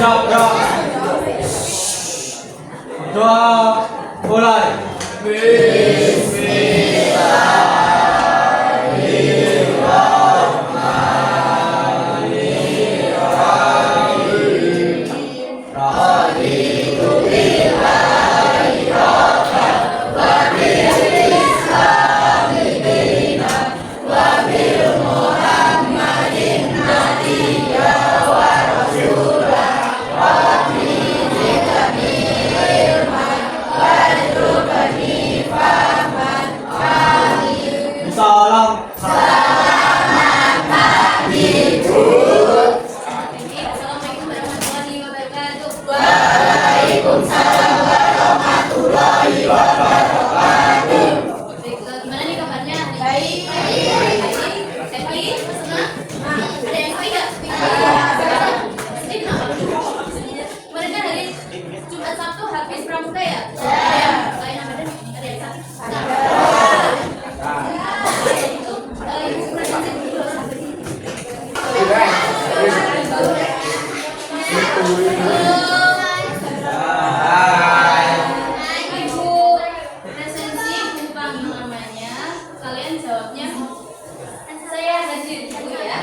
Siap, gerak. Doa mulai. Salam. Assalamualaikum warahmatullahi wabarakatuh. Waalaikumsalam warahmatullahi wabarakatuh. Gimana nih kabarnya? Baik. Happy? Senang? Ada yang happy nggak? Sedih kenapa? Kemarin kan hari Jumat Sabtu habis pramuka ya? Selain Ramadan ada yang sakit? Itu ibu presiden dulu. Ibu presensi bukan namanya, kalian jawabnya saya hadir dulu ya.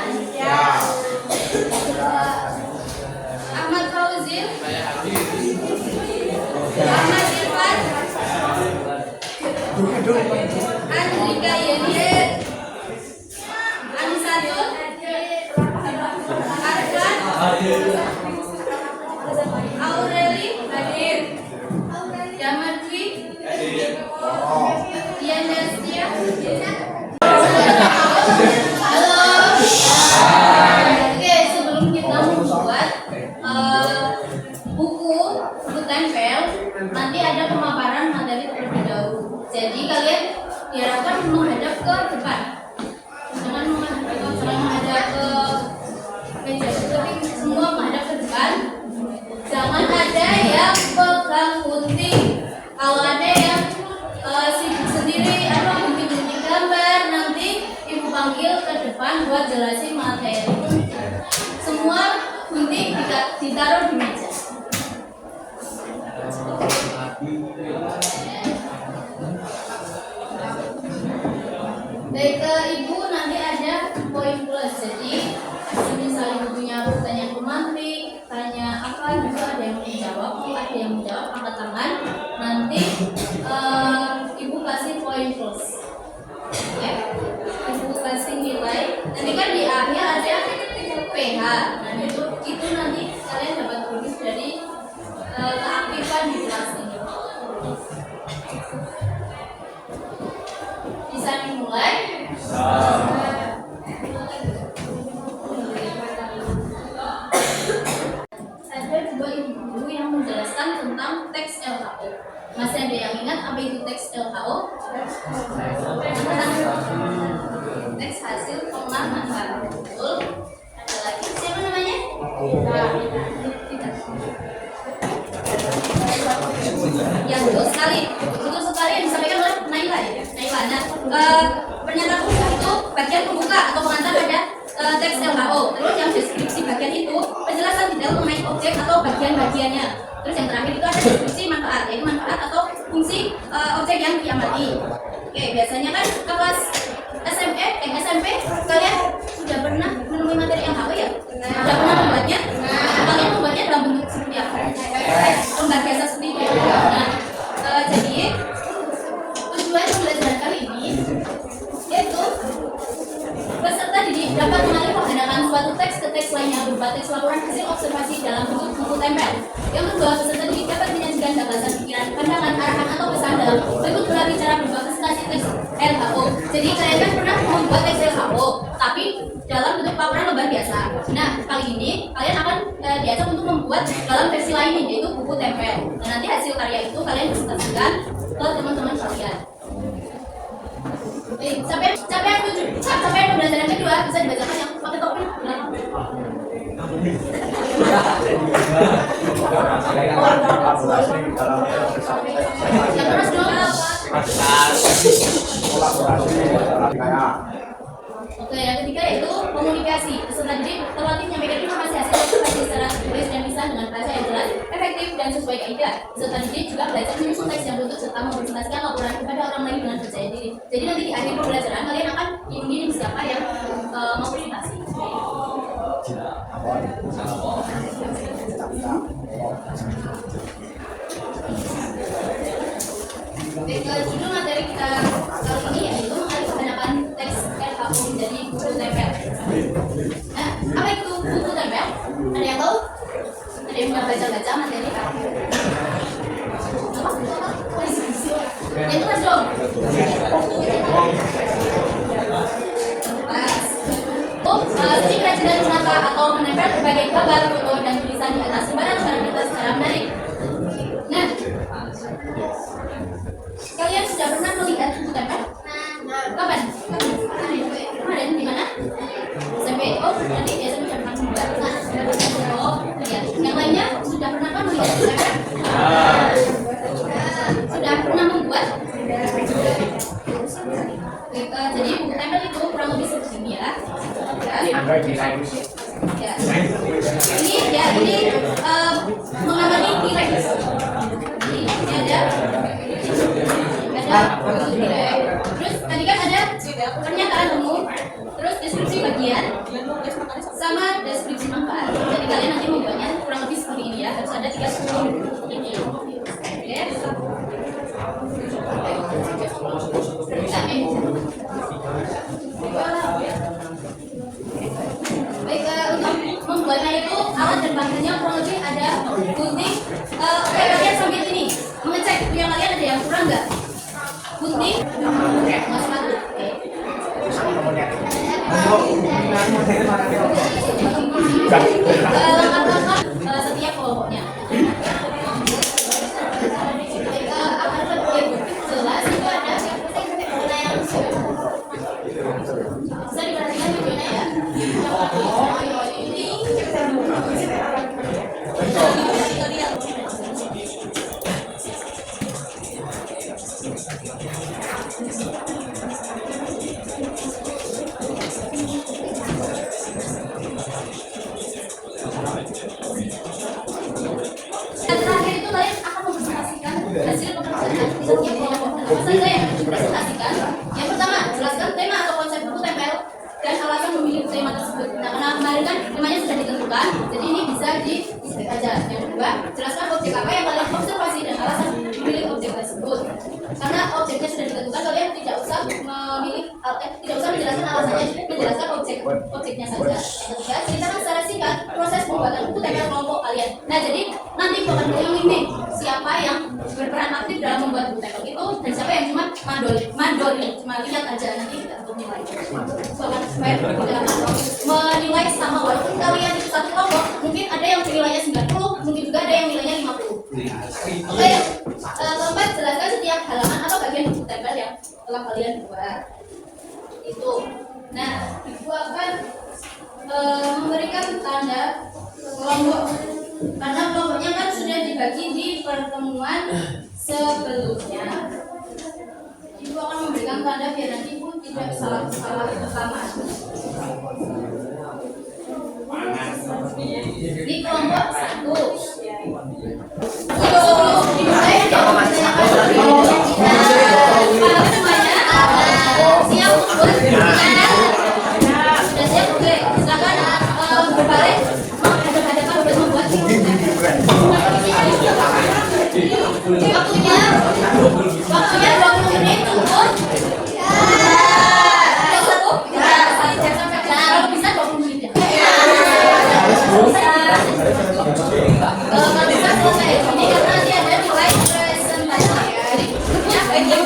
Ahmad Fauzil, Ahmad Irfan, Andrika Yeni, Anisatul, Arkan, Aureli hadir, Damadwi, Dian Destia. Halo. Oke, sebelum kita membuat buku tempel, nanti ada pemaparan materi terlebih dahulu. Jadi kalian diharapkan menghadap ke depan, jangan menghadap ke meja, tapi semua menghadap ke depan. Jangan ada yang pegang gunting. Kalau ada yang sibuk sendiri atau gunting-gunting gambar, nanti ibu panggil ke depan buat jelasin materi. Semua gunting ditaruh di meja. Baik, ibu nanti ada poin plus. Jadi misalnya ibu punya pertanyaan romantik, tanya apa juga ada yang menjawab, ada yang menjawab angkat tangan. Nanti ibu kasih poin plus. Oke, ibu kasih nilai. Nanti kan di akhir ada PH. Nah itu nanti kalian dapat bonus dari keaktifan di kelas ini. Bisa dimulai? Ada dua ibu guru yang menjelaskan tentang teks LHO. Masih ada yang ingat apa itu teks LHO? Teks hasil pengamatan. Betul. Ada lagi. Siapa namanya? Yang betul sekali. Betul sekali yang disampaikan oleh Naila ya. Naila. Nah, pernyataan umum itu bagian pembuka atau pengantar pada teks LHO. Terus yang deskripsi bagian itu penjelasan detail mengenai objek atau bagian-bagiannya. Terus yang terakhir itu ada deskripsi manfaat, yaitu manfaat atau fungsi objek yang diamati. Oke, biasanya kan kelas SMP kalian sudah pernah menemui materi LHO ya? Sudah pernah membuatnya? Kalian membuatnya dalam bentuk seperti apa? Lembar biasa seperti itu. Nah, jadi tujuan pembelajaran kali ini yaitu peserta didik dapat mengalir menggunakan suatu teks ke teks lainnya berupa teks laporan hasil observasi dalam bentuk buku tempel. Yang kedua, peserta didik dapat menyajikan gagasan, pikiran, pandangan, arahan atau pesan dalam bentuk berbagai cara berupa presentasi teks LHO. Jadi kalian kan pernah membuat teks LHO, tapi dalam bentuk paparan lembar biasa. Nah, kali ini kalian akan diajak untuk membuat dalam versi lainnya, yaitu buku tempel. Dan nanti hasil karya itu kalian presentasikan ke teman-teman kalian. Sampai yang pembelajaran kedua bisa dibacakan yang pakai topi. Yang terus dong. Oke, yang ketiga itu komunikasi. Peserta didik terlatih menyampaikan informasi hasil observasi secara tertulis dan lisan dengan bahasa yang jelas, efektif, dan sesuai kaidah. Peserta didik juga belajar menyusun teks yang berbentuk serta mempresentasikan laporan kepada orang lain dengan percaya diri. Jadi nanti di akhir pembelajaran kalian akan memilih siapa yang mau presentasi. Judul materi kita kali ini yaitu mengalih kehadapan teks RKU menjadi buku tempel. Nah, apa itu buku tempel? Ada yang tahu? Ada yang sudah baca materi apa? Yang itu mas dong. Jadi kerajinan menata atau menempel berbagai gambar, foto, dan tulisan di atas lembaran barang kita secara menarik. Nah, kalian sudah pernah melihat buku tempel? Kapan? Kemarin di mana? SMP. Oh, nanti ya SMP sudah pernah membuat. Oh, lihat. Yang lainnya sudah pernah kan melihat buku tempel? Sudah pernah membuat? Jadi buku tempel itu kurang lebih seperti ini ya. Ini mengamati nilai. Ini ada. Terus tadi kan ada pernyataan umum, terus deskripsi bagian, sama deskripsi manfaat. Jadi kalian nanti membuatnya kurang lebih seperti ini ya. Harus ada 3 ini. Baik, untuk membuatnya itu alat dan bahannya kurang lebih ada gunting. Kalian sambil ini mengecek yang kalian ada yang kurang nggak? Gunting, mas-mas. Lengkap setiap kelompoknya. Akan lebih jelas itu ada bisa diperhatikan videonya ya. Terakhir itu kalian akan mempresentasikan hasil pekerjaan di setiap kelompok. Apa saja yang dipresentasikan? Yang pertama, jelaskan tema atau konsep buku tempel dan alasan memilih tema tersebut. Nah, karena kemarin kan temanya sudah ditentukan, jadi ini bisa di aja. Yang kedua, jelaskan objek apa yang kalian observasi dan alasan memilih objek tersebut. Karena objeknya sudah ditentukan, kalian tidak usah tidak usah menjelaskan alasannya, menjelaskan objeknya saja. Yang ketiga, ceritakan secara singkat proses pembuatan buku tempel kelompok kalian. Nah, jadi nanti akan memilih siapa yang berperan aktif dalam membuat buku tempel itu dan siapa yang cuma mandori, cuma lihat aja. Nanti kita untuk nilai. Menilai sama, walaupun kalian itu satu kelompok, mungkin ada yang nilainya 90, mungkin juga ada yang nilainya 50. Oke, keempat, jelaskan setiap halaman atau bagian buku tempel yang telah kalian buat. Itu. Nah, ibu akan memberikan tanda kelompok. Karena kelompoknya kan sudah dibagi di pertemuan sebelumnya. Ibu akan memberikan tanda biar nanti ibu tidak salah pertama. Di kelompok 1. Dimulai semuanya. Siap buat sudah siap? Oke, silakan berbaring menghadap-hadapan untuk membuat waktunya 20 menit cukup. Kalau bisa 20 menit ya. Kalau bisa selesai ini karena nanti ada nilai presentasi. Jadi ya bagian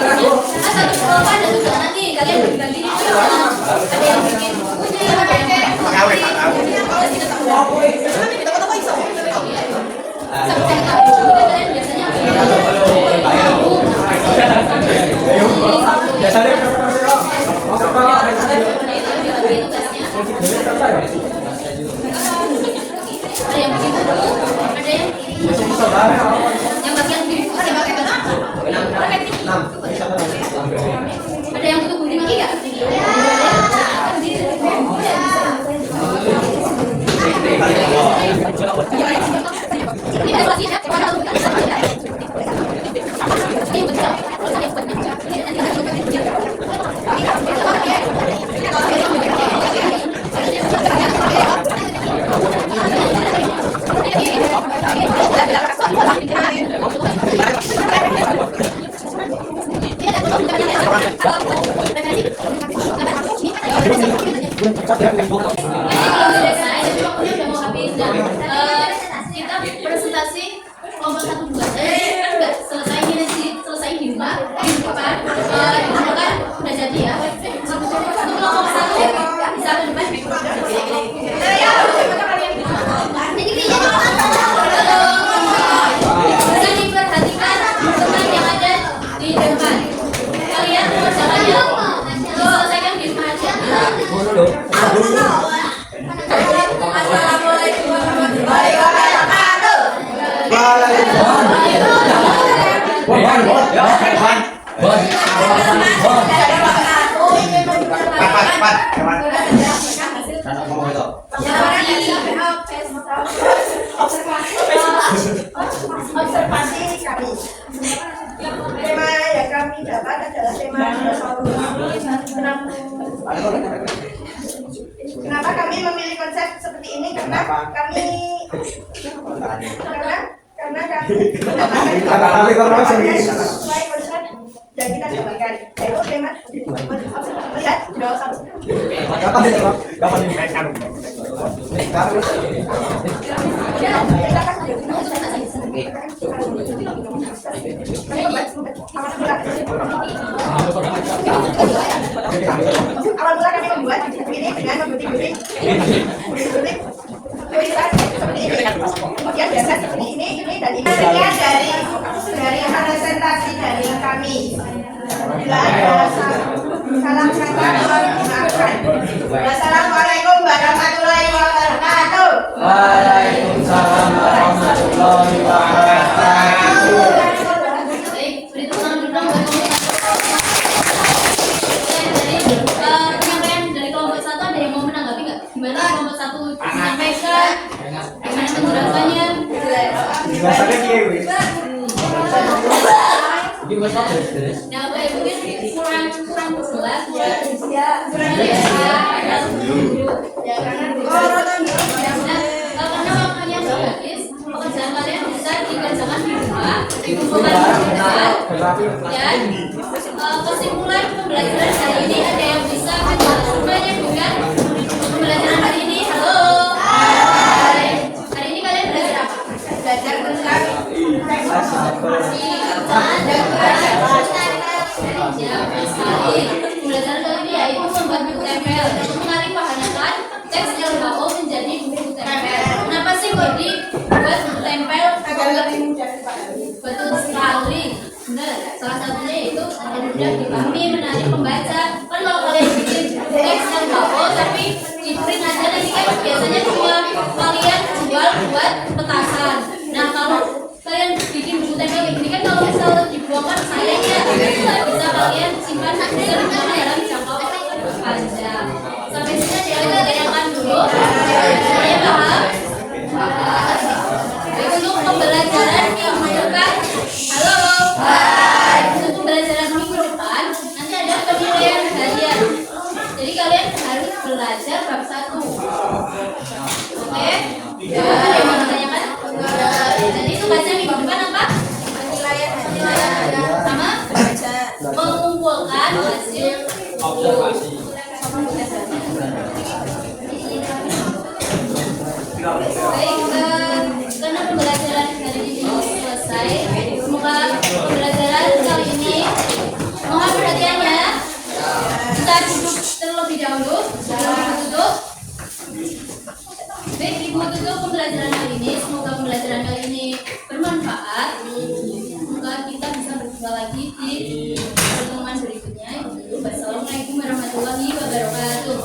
satu kelompok ada juga nanti kalian berbagi. Ada yang bikin bukunya, ada yang ada yang butuh gunting lagi nggak? selesai, jadi waktunya udah mau habis. Dan kita presentasi kelompok 1 2. Jadi selesai ini sih, selesai di rumah kan? Udah jadi ya. Untuk kelompok 1 bisa ke depan. Bisa diperhatikan teman yang ada di depan. Kalian kerjaannya diselesaikan di rumah aja. Assalamualaikum warahmatullahi wabarakatuh. Observasi kami. Tema yang kami dapat adalah tema kenapa kami memilih konsep seperti ini? Karena kami sesuai konsep yang kita jalankan. Yaitu tema melihat jawab satu. Awal mula kami membuat ini dengan menggunting tulisan seperti ini. Kemudian biasa seperti ini dan ini dari presentasi dari kami. Bila ada salah kata mohon dimaafkan. Wassalamualaikum warahmatullahi wabarakatuh. Waalaikumsalam warahmatullahi wabarakatuh. Baik, beri tepuk tangan dulu dong buat penyampaian dari kelompok 1 ada yang mau menanggapi nggak? Gimana kelompok 1 menyampaikan? Gimana penjelasannya? Nah, Bapak Ibu kurang jelas, karena waktunya habis, pekerjaan kalian bisa dikerjakan di rumah, dikumpulkan di rumah. Dan kesimpulan pembelajaran hari ini ada yang bisa semuanya bukan pembelajaran hari ini. Halo. Hai. Hari ini kalian belajar apa? Belajar tentang sekali. Pembelajaran kali ini yaitu membuat buku tempel untuk menarik pahayakan teks LHO menjadi buku tempel. Kenapa sih kok dibuat buku tempel? Betul sekali. Benar. Salah satunya itu agar mudah dipahami, menarik pembaca. Kan kalau kalian bikin teks LHO tapi di print aja nanti kan biasanya cuma kalian jual buat petasan. Nah kalau kalian bikin buku tempel ini kan kalau misalnya dibuang kan sayangnya bisa kalian simpan bisa digunakan dalam jangka panjang. Sampai sini ada yang kan dulu. Saya paham. Untuk pembelajaran minggu depan, halo. Untuk pembelajaran minggu depan nanti ada penilaian harian. Jadi kalian harus belajar bab 1. Oke? Ada yang mau tanyakan? Jadi tugasnya minggu depan apa? Sama mengumpulkan hasil observasi. Baik, karena pembelajaran hari ini selesai. Semoga pembelajaran kali ini mohon perhatiannya. Kita duduk terlebih dahulu sebelum ditutup. Baik, Ibu tutup pembelajaran kali ini. Semoga pembelajaran kali ini bermanfaat. Semoga kita bisa berjumpa lagi di pertemuan berikutnya. Wassalamualaikum warahmatullahi wabarakatuh.